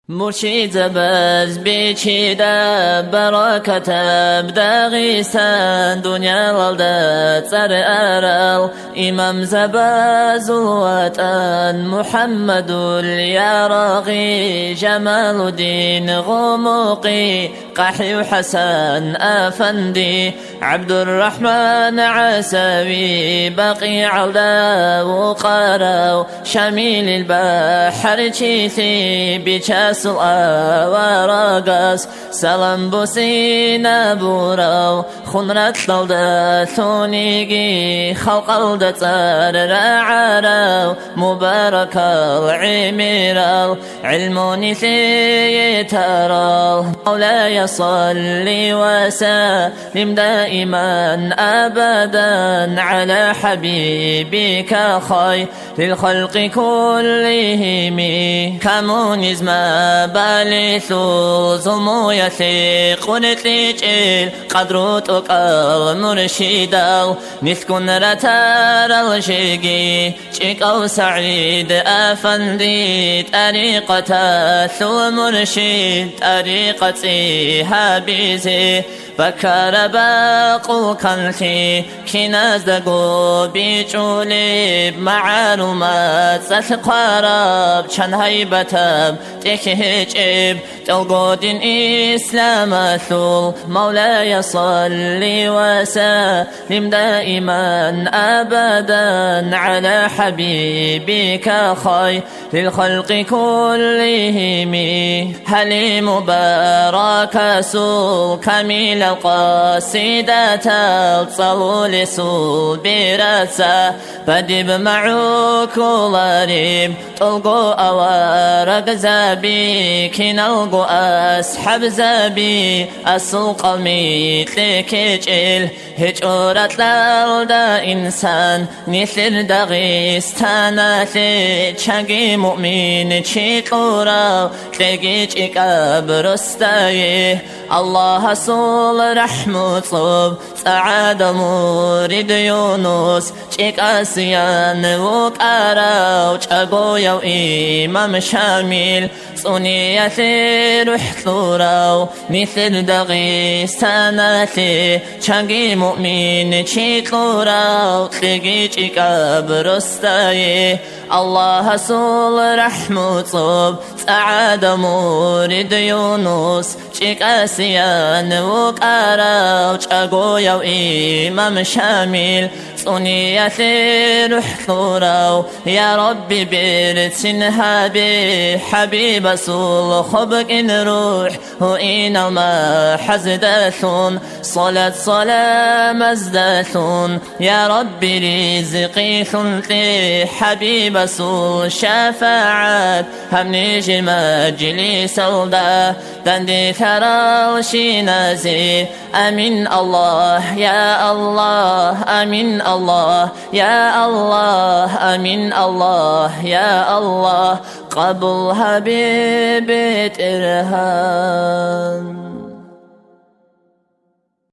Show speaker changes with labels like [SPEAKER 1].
[SPEAKER 1] مرشد بز بیچیده برکت بداغستان دنیا ولدت سر ارل امام زبز الوطن محمد اليراغي جمال الدين غموقي قحي وحسن افندي عبد الرحمن عسوي بقي عودا وقارو شميل البحر تشيثي بجاس ورقص سلام بوسينا بورو خنرت لودا ثونيجي خلق الدتار رعارو مبارك العمير علموني ثيترال مولاي صل وسلم دائما أبدا على حبيبك خير للخلق كلهم كمونيز ما بالثو زمو يثيق ونتليجل قدروتك المرشد نسكن رتار الشيقي شيقو سعيد أفندي طريقة ثو مرشد طريقتي هابيزي بكر باقو كنتي كناز دقو بيجولي معلومات ستقارب چند هيبتب تكهجب تلقودين إسلام ثول مولاي صل وسلم دائما أبدا على حبيبك خير للخلق كلهم هل مبارك سول كميل القصيدة تصلوا لسول برسا بدب معوك ولاريب تلقوا أوارق زابي كنلقوا أسحب زابي أسوق الميت كجل هجورة لالدا إنسان مثل داغستان شاقي مؤمن شيطورا تلقيج إكابرستايه الله صول رحمة صوب سعادة مورد يونس شيك آسيان وكارا وشاقو يو إمام شامل صنية روح ثورا مثل داغستان شاقي مؤمن شيطورا تلقيج إكابرستايه الله صول رحمة صوب سعادة مورد يونس شيك آسيان وكارا وشاقو يو إمام شامل صنية روح ثورا يا ربي برسنها بحبيب صول خبك إن روح وإن ما حزدثون صلاة مزدثون يا ربي رزقي ثلثي حبيب صول شفاعات هم نيجي مجلس الدا دندي ثرى وشينازي أمين الله يا الله أمين الله يا الله أمين الله يا الله قبل حبيبة إرهام.